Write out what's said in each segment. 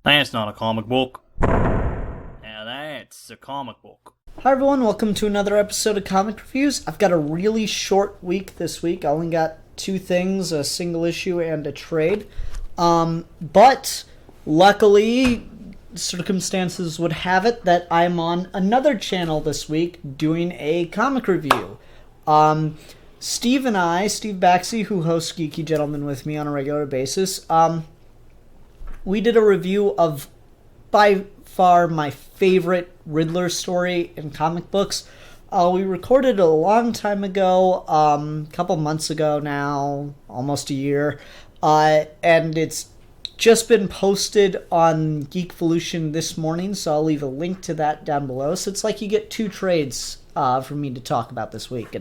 That's not a comic book. Now that's a comic book. Hi everyone, welcome to another episode of Comic Reviews. I've got a really short week this week. I only got two things, a single issue and a trade. But luckily, circumstances would have it that I'm on another channel this week doing a comic review. Steve Baxey, who hosts Geeky Gentleman with me on a regular basis, we did a review of by far my favorite Riddler story in comic books. We recorded it a long time ago, a couple months ago now, almost a year, and it's just been posted on Geekvolution this morning, so I'll leave a link to that down below. So it's like you get two trades for me to talk about this week,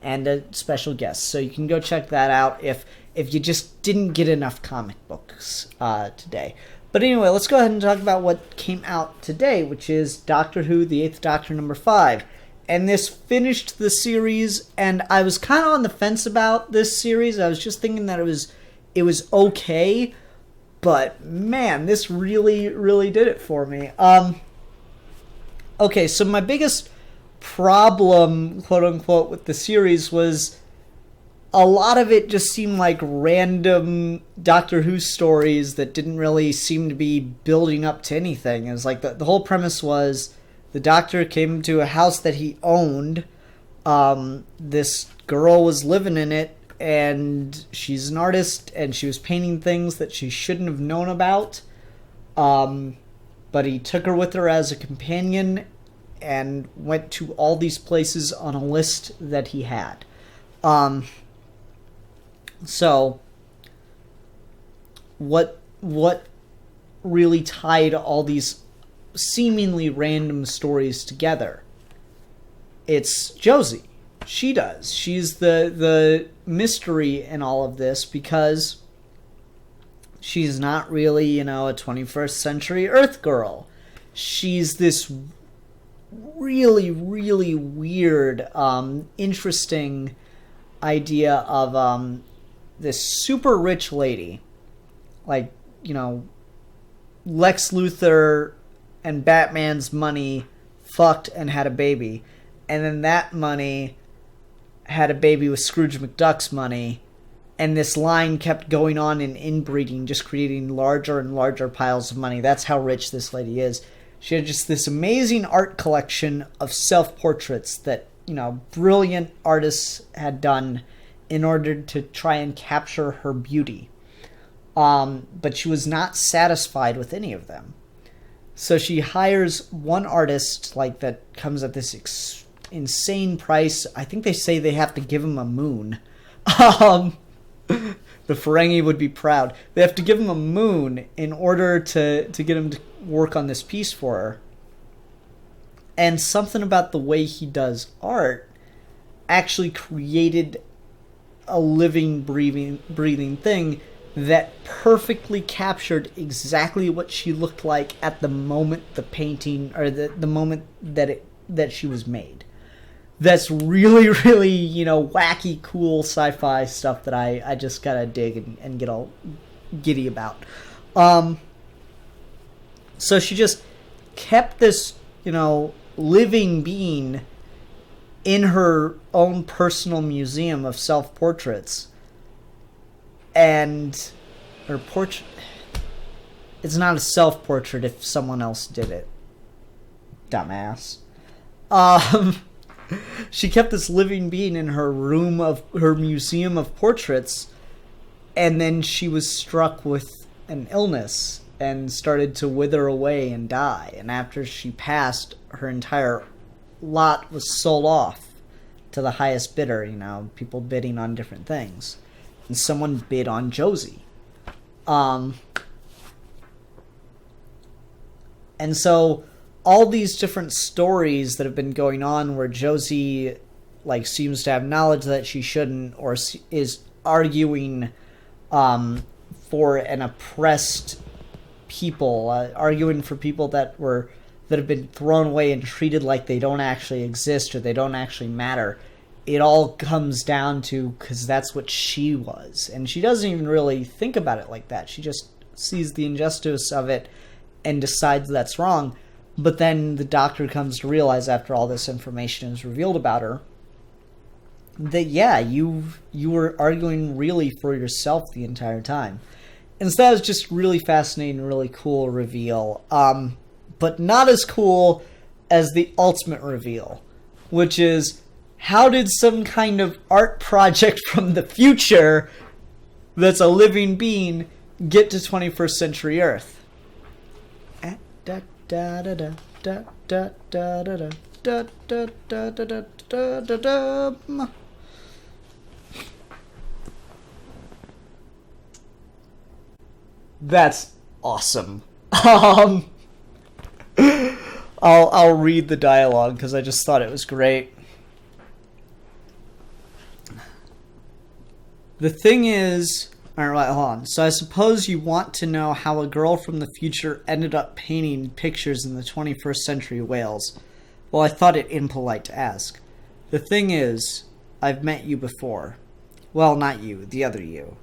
and a special guest. So you can go check that out if you just didn't get enough comic books today. But anyway, let's go ahead and talk about what came out today, which is Doctor Who, the 8th Doctor, number 5. And this finished the series, and I was kind of on the fence about this series. I was just thinking that it was okay, but man, this really, really did it for me. Okay, so my biggest problem, quote-unquote, with the series was a lot of it just seemed like random Doctor Who stories that didn't really seem to be building up to anything. It was like the whole premise was the Doctor came to a house that he owned. This girl was living in it, and she's an artist, and she was painting things that she shouldn't have known about. But he took her with her as a companion and went to all these places on a list that he had. So, what really tied all these seemingly random stories together? It's Josie. She does. She's the mystery in all of this because she's not really, a 21st century Earth girl. She's this really, really weird, interesting idea of this super rich lady, like, Lex Luthor and Batman's money fucked and had a baby, and then that money had a baby with Scrooge McDuck's money, and this line kept going on in inbreeding, just creating larger and larger piles of money. That's how rich this lady is. She had just this amazing art collection of self-portraits that, brilliant artists had done in order to try and capture her beauty. But she was not satisfied with any of them. So she hires one artist, that comes at this insane price. I think they say they have to give him a moon. The Ferengi would be proud. They have to give him a moon in order to get him to work on this piece for her. And something about the way he does art actually created a living, breathing thing that perfectly captured exactly what she looked like at the moment the painting, or the moment that she was made. That's really, really, wacky, cool sci-fi stuff that I just gotta dig and get all giddy about. So she just kept this, living being in her own personal museum of self-portraits. And her portrait, it's not a self-portrait if someone else did it. Dumbass. She kept this living being in her room of her museum of portraits, and then she was struck with an illness and started to wither away and die. And after she passed, her entire lot was sold off to the highest bidder, people bidding on different things. And someone bid on Josie. And so all these different stories that have been going on where Josie seems to have knowledge that she shouldn't, or is arguing for an oppressed people, arguing for people that have been thrown away and treated like they don't actually exist or they don't actually matter. It all comes down to because that's what she was, and she doesn't even really think about it like that. She just sees the injustice of it and decides that's wrong. But then the Doctor comes to realize after all this information is revealed about her that, yeah, you were arguing really for yourself the entire time. And so that was just really fascinating, really cool reveal. But not as cool as the ultimate reveal, which is, how did some kind of art project from the future that's a living being get to 21st century Earth? That's awesome. I'll read the dialogue because I just thought it was great. The thing is... Alright, hold on. So I suppose you want to know how a girl from the future ended up painting pictures in the 21st century Wales. Well, I thought it impolite to ask. The thing is, I've met you before. Well, not you, the other you.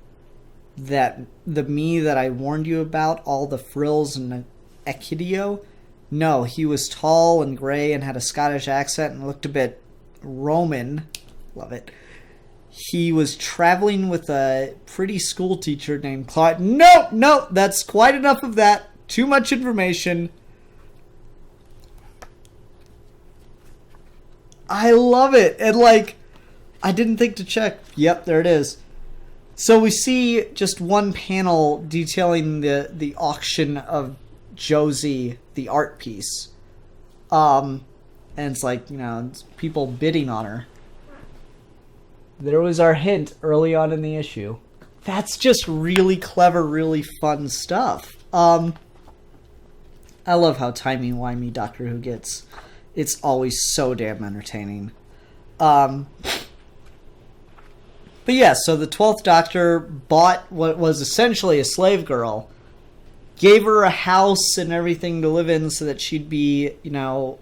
The me that I warned you about, all the frills and Echidio? No, he was tall and grey and had a Scottish accent and looked a bit Roman. Love it. He was traveling with a pretty school teacher named Claude. No, that's quite enough of that. Too much information. I love it. And I didn't think to check. Yep, there it is. So we see just one panel detailing the auction of Josie, the art piece. And it's it's people bidding on her. There was our hint early on in the issue. That's just really clever, really fun stuff. I love how timey-wimey Doctor Who gets. It's always so damn entertaining. But yeah, so the 12th Doctor bought what was essentially a slave girl, gave her a house and everything to live in so that she'd be able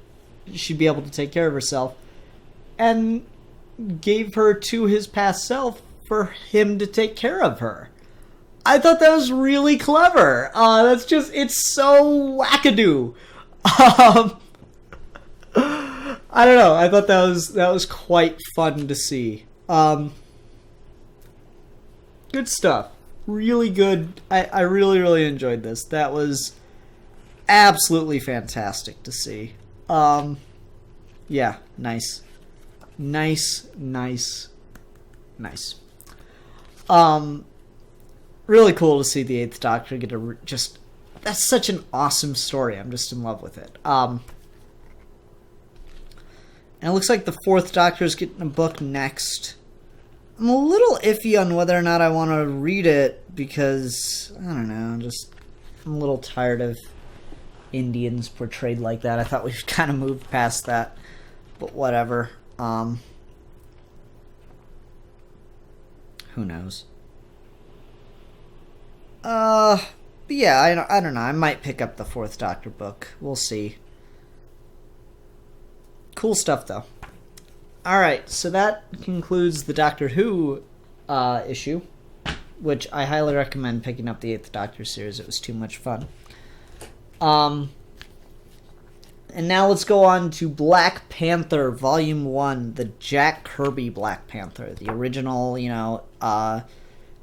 to take care of herself, and gave her to his past self for him to take care of her. I thought that was really clever. It's so wackadoo. I don't know. I thought that was quite fun to see. Good stuff. Really good. I really, really enjoyed this. That was absolutely fantastic to see. Yeah, nice. Nice. Really cool to see the 8th Doctor get that's such an awesome story. I'm just in love with it. And it looks like the 4th Doctor's getting a book next. I'm a little iffy on whether or not I want to read it because, I don't know, I'm a little tired of Indians portrayed like that. I thought we've kind of moved past that, but whatever. Who knows? But yeah, I don't know. I might pick up the 4th Doctor book. We'll see. Cool stuff, though. Alright, so that concludes the Doctor Who issue, which I highly recommend picking up the 8th Doctor series. It was too much fun. And now let's go on to Black Panther Volume 1, the Jack Kirby Black Panther. The original,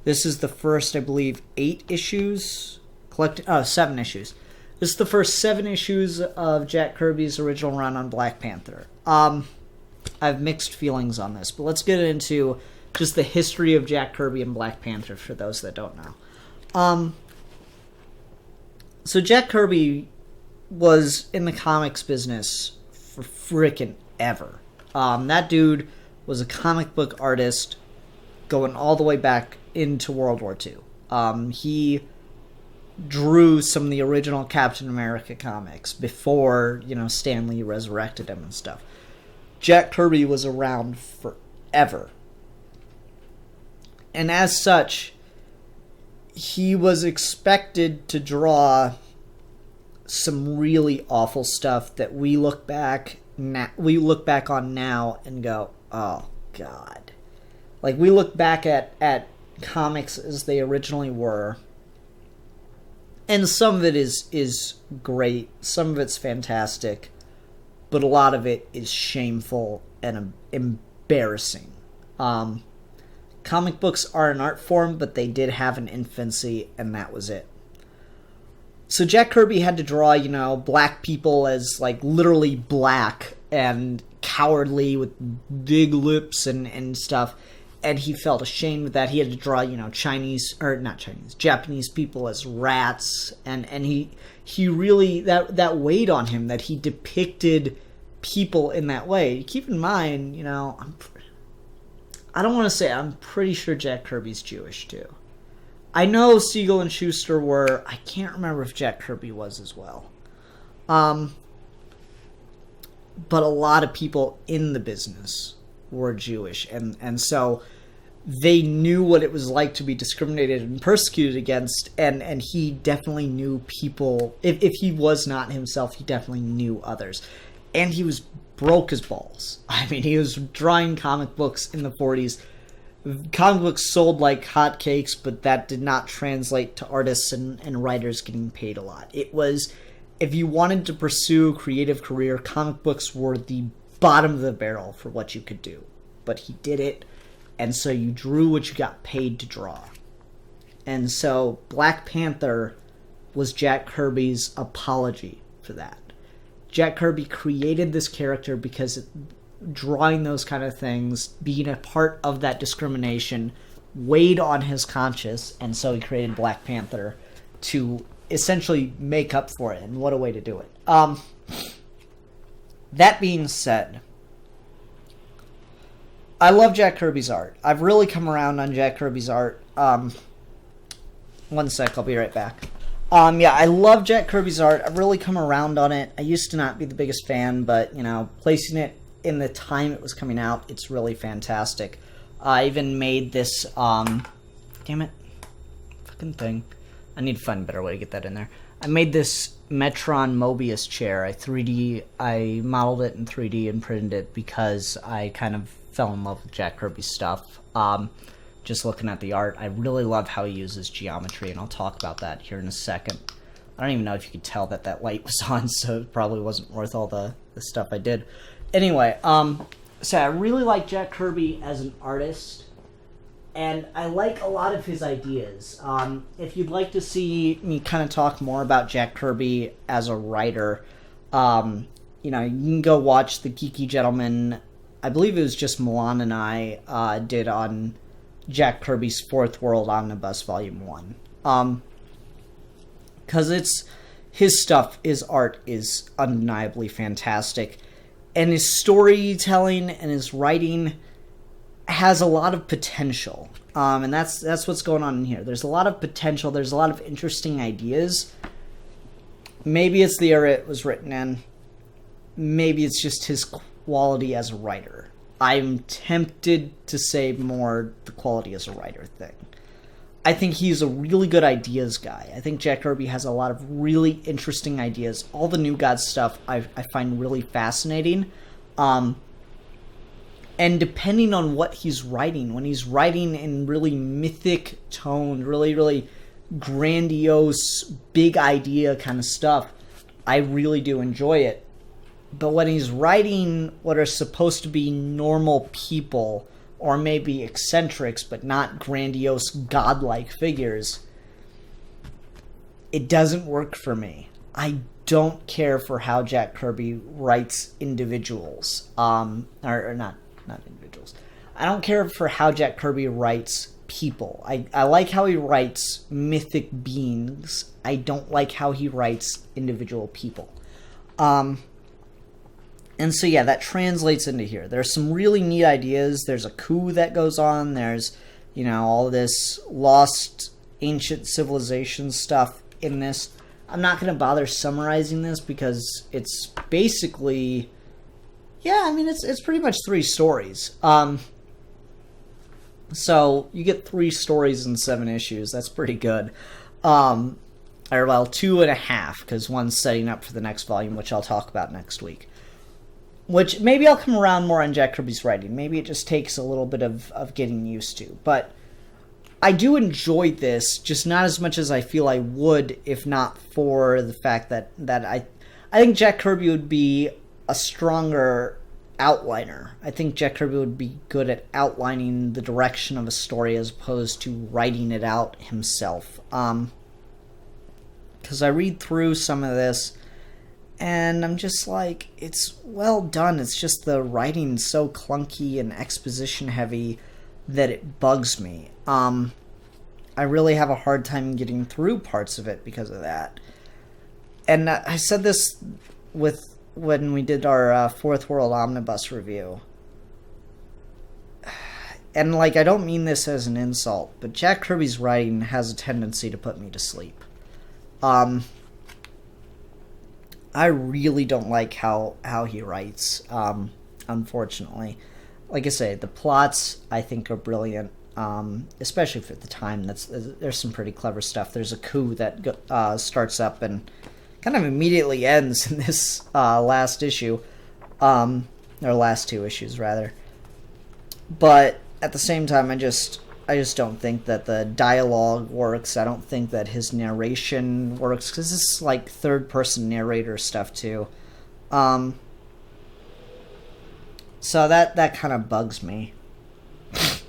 this is the first, I believe, 7 issues. This is the first 7 issues of Jack Kirby's original run on Black Panther. I have mixed feelings on this, but let's get into just the history of Jack Kirby and Black Panther for those that don't know. So Jack Kirby was in the comics business for frickin' ever. That dude was a comic book artist going all the way back into World War II. He drew some of the original Captain America comics before, Stan Lee resurrected him and stuff. Jack Kirby was around forever. And as such, he was expected to draw some really awful stuff that we look back on now and go, oh god. We look back at comics as they originally were, And some of it is great, some of it's fantastic, but a lot of it is shameful and embarrassing. Comic books are an art form, but they did have an infancy, and that was it. So Jack Kirby had to draw, black people as, literally black and cowardly with big lips and stuff. And he felt ashamed of that. He had to draw, Japanese people as rats. And he really, that weighed on him, that he depicted people in that way. Keep in mind, I don't want to say, I'm pretty sure Jack Kirby's Jewish too. I know Siegel and Schuster were. I can't remember if Jack Kirby was as well. But a lot of people in the business were Jewish, and so they knew what it was like to be discriminated and persecuted against, and he definitely knew people. If he was not himself, he definitely knew others. And he was broke as balls. I mean, he was drawing comic books in the 40s. Comic books sold like hotcakes, but that did not translate to artists and writers getting paid a lot. It was, if you wanted to pursue a creative career, comic books were the bottom of the barrel for what you could do. But he did it, and so you drew what you got paid to draw. And so Black Panther was Jack Kirby's apology for that. Jack Kirby created this character because drawing those kind of things, being a part of that discrimination, weighed on his conscience, and so he created Black Panther to essentially make up for it, and what a way to do it. That being said, I love Jack Kirby's art. I've really come around on Jack Kirby's art. One sec, I'll be right back. I love Jack Kirby's art. I've really come around on it. I used to not be the biggest fan, but, placing it in the time it was coming out, it's really fantastic. I even made this, damn it, fucking thing. I need to find a better way to get that in there. I made this Metron Mobius chair. I modeled it in 3D and printed it because I kind of fell in love with Jack Kirby's stuff. Just looking at the art, I really love how he uses geometry, and I'll talk about that here in a second. I don't even know if you could tell that light was on, so it probably wasn't worth all the stuff I did. Anyway, so I really like Jack Kirby as an artist, and I like a lot of his ideas. If you'd like to see me kind of talk more about Jack Kirby as a writer, you can go watch The Geeky Gentleman. I believe it was just Milan and I did on Jack Kirby's Fourth World Omnibus Volume 1. Because his stuff, his art is undeniably fantastic. And his storytelling and his writing has a lot of potential. And that's what's going on in here. There's a lot of potential. There's a lot of interesting ideas. Maybe it's the era it was written in. Maybe it's just his quality as a writer. I'm tempted to say more the quality as a writer thing. I think he's a really good ideas guy. I think Jack Kirby has a lot of really interesting ideas. All the New Gods stuff I find really fascinating. And depending on what he's writing, when he's writing in really mythic tone, really, really grandiose, big idea kind of stuff, I really do enjoy it. But when he's writing what are supposed to be normal people, or maybe eccentrics, but not grandiose, godlike figures, it doesn't work for me. I don't care for how Jack Kirby writes individuals. Or not individuals. I don't care for how Jack Kirby writes people. I like how he writes mythic beings. I don't like how he writes individual people. And so, yeah, that translates into here. There's some really neat ideas. There's a coup that goes on. There's, all this lost ancient civilization stuff in this. I'm not going to bother summarizing this because it's basically, it's pretty much 3 stories. So you get 3 stories in 7 issues. That's pretty good. 2.5, because one's setting up for the next volume, which I'll talk about next week. Which, maybe I'll come around more on Jack Kirby's writing. Maybe it just takes a little bit of getting used to. But I do enjoy this, just not as much as I feel I would if not for the fact that I think Jack Kirby would be a stronger outliner. I think Jack Kirby would be good at outlining the direction of a story as opposed to writing it out himself. Because I read through some of this, and I'm just like, it's well done. It's just the writing so clunky and exposition heavy that it bugs me. I really have a hard time getting through parts of it because of that. And I said this when we did our Fourth World Omnibus review. And, like, I don't mean this as an insult, but Jack Kirby's writing has a tendency to put me to sleep. I really don't like how he writes, unfortunately. Like I say, the plots, I think, are brilliant, especially for the time. There's some pretty clever stuff. There's a coup that starts up and kind of immediately ends in this last issue, or last two issues, rather. But at the same time, I just don't think that the dialogue works. I don't think that his narration works, because this is like third-person narrator stuff, too. So that kind of bugs me. I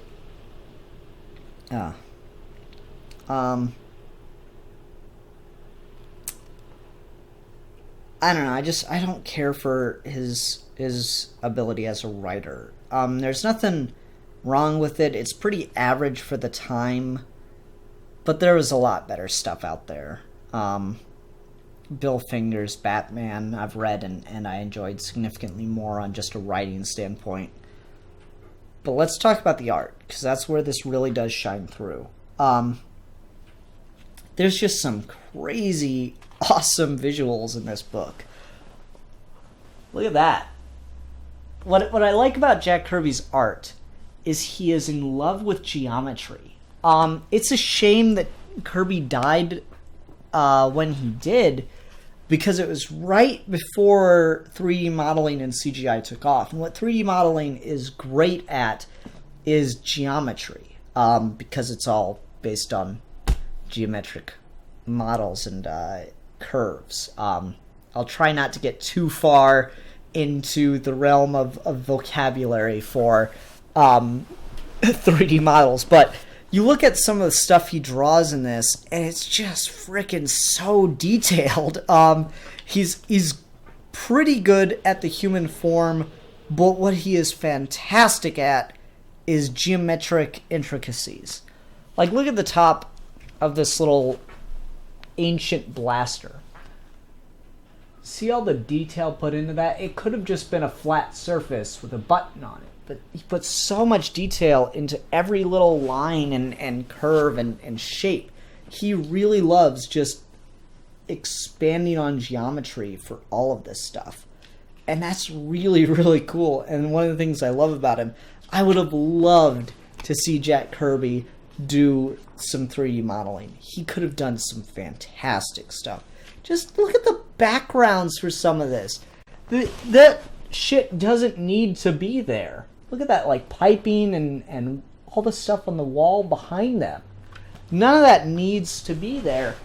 don't know. I don't care for his ability as a writer. There's nothing wrong with it. It's pretty average for the time, but there was a lot better stuff out there. Bill Finger's Batman I've read and I enjoyed significantly more on just a writing standpoint. But let's talk about the art, because that's where this really does shine through. There's just some crazy, awesome visuals in this book. Look at that. What I like about Jack Kirby's art is he is in love with geometry. It's a shame that Kirby died when he did, because it was right before 3D modeling and CGI took off. And what 3D modeling is great at is geometry, because it's all based on geometric models and curves. I'll try not to get too far into the realm of vocabulary for 3D models, but you look at some of the stuff he draws in this, and it's just freaking so detailed. He's pretty good at the human form, but what he is fantastic at is geometric intricacies. Like, look at the top of this little ancient blaster. See all the detail put into that? It could have just been a flat surface with a button on it, but he puts so much detail into every little line and curve and shape. He really loves just expanding on geometry for all of this stuff. And that's really, really cool. And one of the things I love about him, I would have loved to see Jack Kirby do some 3D modeling. He could have done some fantastic stuff. Just look at the backgrounds for some of this. That shit doesn't need to be there. Look at that, like, piping and all the stuff on the wall behind them. None of that needs to be there.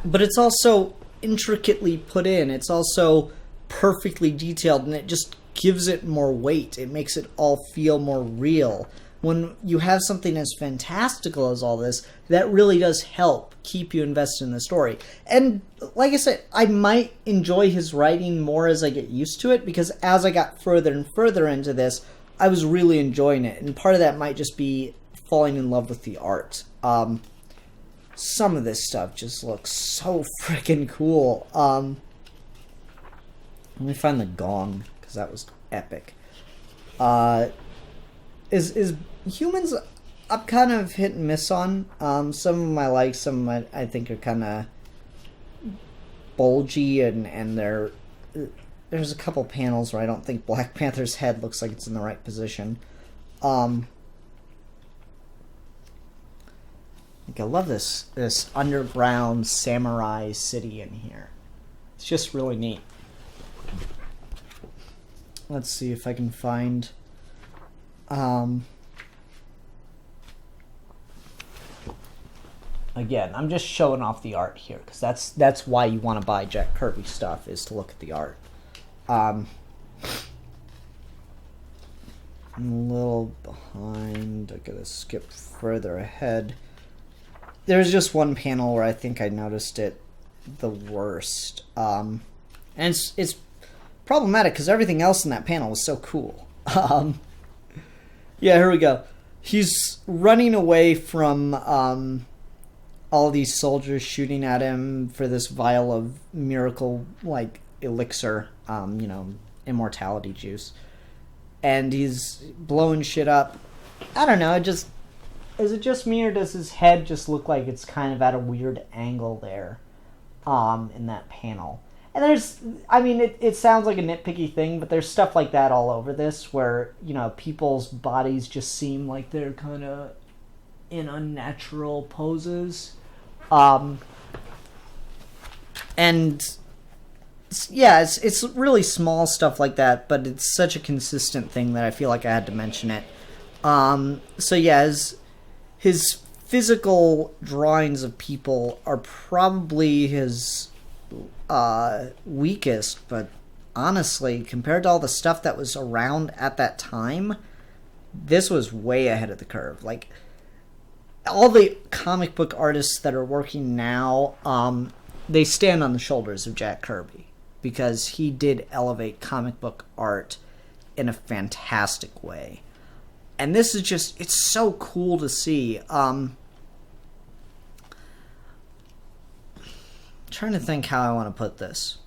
But it's also intricately put in. It's also perfectly detailed, and it just gives it more weight. It makes it all feel more real. When you have something as fantastical as all this, that really does help keep you invested in the story. And like I said, I might enjoy his writing more as I get used to it, because as I got further and further into this, I was really enjoying it. And part of that might just be falling in love with the art. Some of this stuff just looks so freaking cool. Let me find the gong, because that was epic. Is Humans, I'm kind of hit and miss on. Some of them I like, some of them I think are kind of bulgy, and there's a couple panels where I don't think Black Panther's head looks like it's in the right position. Like, I love this underground samurai city in here. It's just really neat. Let's see if I can find Again, I'm just showing off the art here because that's why you want to buy Jack Kirby stuff, is to look at the art. I'm a little behind. I gotta skip further ahead. There's just one panel where I think I noticed it the worst, and it's problematic because everything else in that panel was so cool. Yeah, here we go. He's running away from all these soldiers shooting at him for this vial of miracle, like, elixir, immortality juice. And he's blowing shit up. I don't know, is it just me, or does his head just look like it's kind of at a weird angle there in that panel? And it sounds like a nitpicky thing, but there's stuff like that all over this where, people's bodies just seem like they're kind of in unnatural poses. It's really small stuff like that, but it's such a consistent thing that I feel like I had to mention it. His physical drawings of people are probably his weakest, but honestly, compared to all the stuff that was around at that time, this was way ahead of the curve. Like, all the comic book artists that are working now, they stand on the shoulders of Jack Kirby, because he did elevate comic book art in a fantastic way. And this is just, it's so cool to see. Trying to think how I want to put this.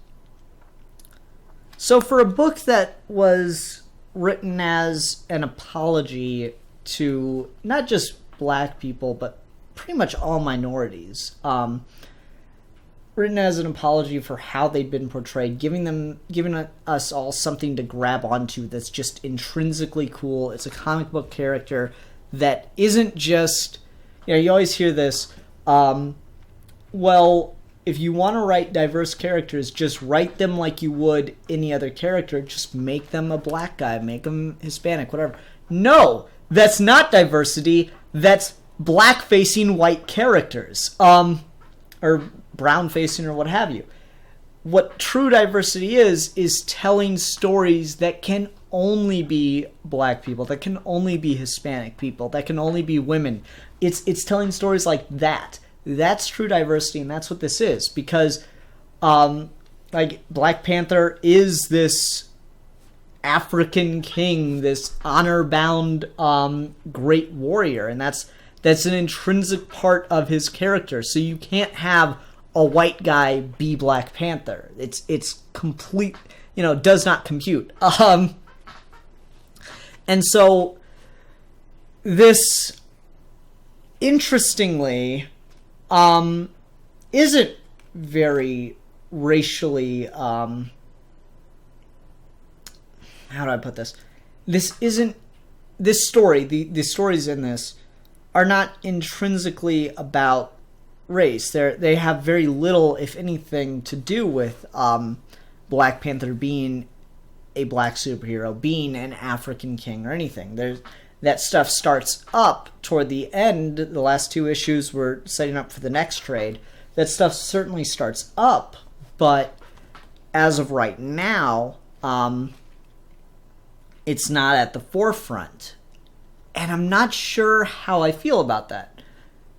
So for a book that was written as an apology to not just black people, but pretty much all minorities, written as an apology for how they'd been portrayed, giving us all something to grab onto that's just intrinsically cool. It's a comic book character that isn't just, you always hear this, if you want to write diverse characters, just write them like you would any other character. Just make them a black guy, make them Hispanic, whatever. No, that's not diversity. That's black-facing white characters. Or brown-facing or what have you. What true diversity is telling stories that can only be black people, that can only be Hispanic people, that can only be women. It's telling stories like that. That's true diversity, and that's what this is. Because, Black Panther is this African king, this honor-bound great warrior, and that's an intrinsic part of his character. So you can't have a white guy be Black Panther. It's complete, does not compute. And so this, interestingly, isn't very racially, how do I put this? This story, the stories in this are not intrinsically about race. They have very little, if anything, to do with Black Panther being a black superhero, being an African king, or anything. That stuff starts up toward the end. The last two issues were setting up for the next trade. That stuff certainly starts up, but as of right now, it's not at the forefront. And I'm not sure how I feel about that.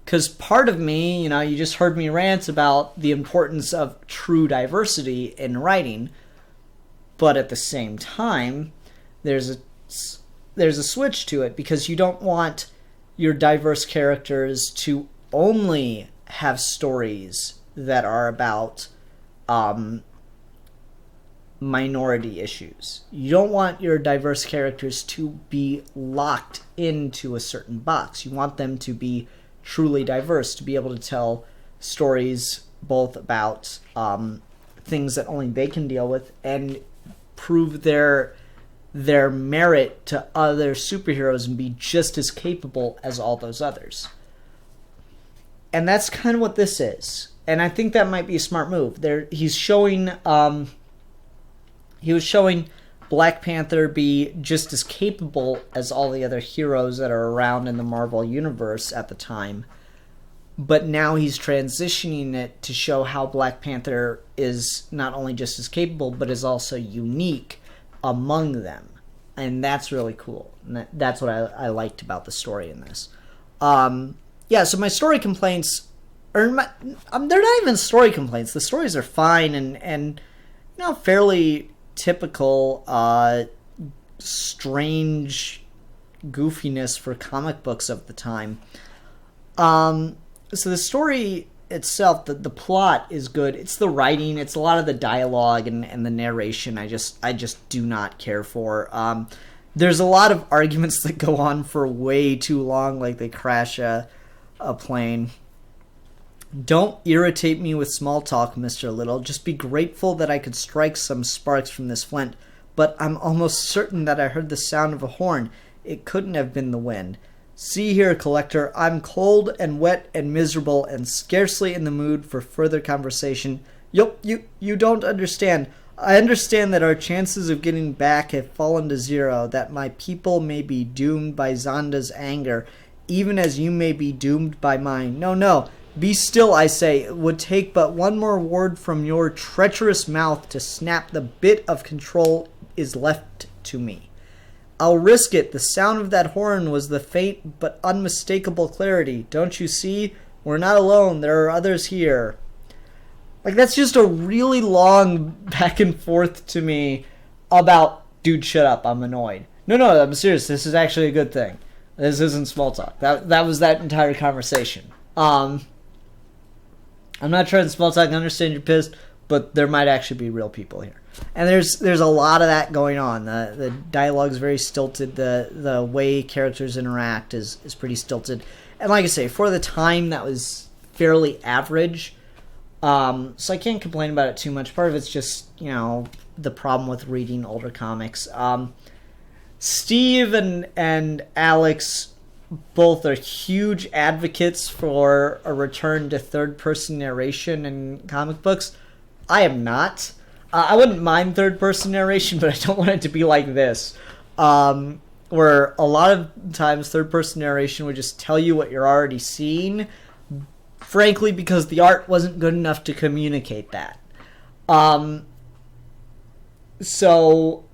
Because part of me, you just heard me rant about the importance of true diversity in writing. But at the same time, there's a switch to it, because you don't want your diverse characters to only have stories that are about minority issues. You don't want your diverse characters to be locked into a certain box. You want them to be truly diverse, to be able to tell stories both about things that only they can deal with, and prove their merit to other superheroes and be just as capable as all those others. And that's kind of what this is. And I think that might be a smart move. He was showing Black Panther be just as capable as all the other heroes that are around in the Marvel Universe at the time. but now he's transitioning it to show how Black Panther is not only just as capable, but is also unique among them. And that's really cool. And that's what I liked about the story in this. So my story complaints they're not even story complaints. The stories are fine and fairly typical strange goofiness for comic books of the time. So the story itself, the plot is good. It's the writing, it's a lot of the dialogue and the narration I just do not care for. There's a lot of arguments that go on for way too long, like they crash a plane. Don't irritate me with small talk, Mr. Little. Just be grateful that I could strike some sparks from this flint. But I'm almost certain that I heard the sound of a horn. It couldn't have been the wind. See here, Collector, I'm cold and wet and miserable and scarcely in the mood for further conversation. Yup, you don't understand. I understand that our chances of getting back have fallen to zero, that my people may be doomed by Zonda's anger, even as you may be doomed by mine. No, be still, I say. It would take but one more word from your treacherous mouth to snap the bit of control is left to me. I'll risk it. The sound of that horn was the faint but unmistakable clarity. Don't you see? We're not alone. There are others here. Like, that's just a really long back and forth to me about, dude, shut up, I'm annoyed. No, I'm serious. This is actually a good thing. This isn't small talk. That was that entire conversation. I'm not trying to small talk. I understand you're pissed, but there might actually be real people here. And there's a lot of that going on. The dialogue's very stilted. The way characters interact is pretty stilted. And like I say, for the time, that was fairly average. So I can't complain about it too much. Part of it's just, the problem with reading older comics. Steve and Alex both are huge advocates for a return to third-person narration in comic books. I am not. I wouldn't mind third-person narration, but I don't want it to be like this. Where a lot of times third-person narration would just tell you what you're already seeing, frankly, because the art wasn't good enough to communicate that. So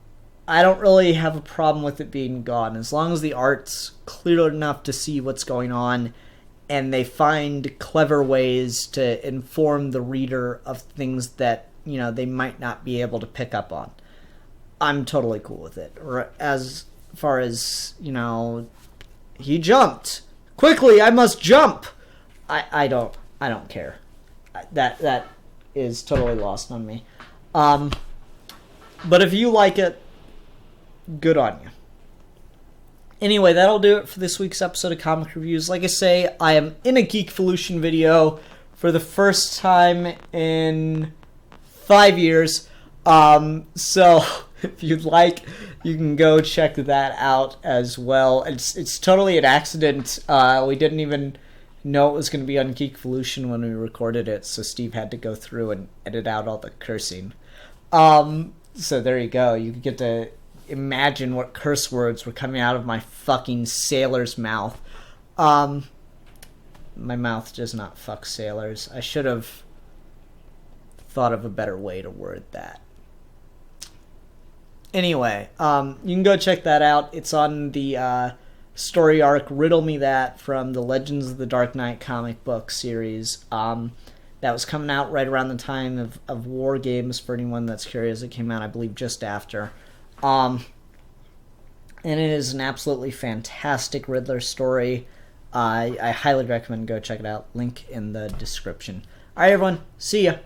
I don't really have a problem with it being gone. As long as the art's clear enough to see what's going on and they find clever ways to inform the reader of things that, they might not be able to pick up on. I'm totally cool with it. Or as far as, he jumped. Quickly, I must jump! I don't care. That is totally lost on me. But if you like it, good on you. Anyway, that'll do it for this week's episode of Comic Reviews. Like I say, I am in a Geekvolution video for the first time in 5 years. So if you'd like, you can go check that out as well. It's totally an accident. We didn't even know it was going to be on Geekvolution when we recorded it, so Steve had to go through and edit out all the cursing. So there you go. You get to imagine what curse words were coming out of my fucking sailor's mouth. My mouth does not fuck sailors. I should have thought of a better way to word that. Anyway, you can go check that out. It's on the story arc Riddle Me That from the Legends of the Dark Knight comic book series. That was coming out right around the time of War Games, for anyone that's curious. It came out, I believe, just after. And it is an absolutely fantastic Riddler story. I highly recommend go check it out. Link in the description. Alright, everyone. See ya.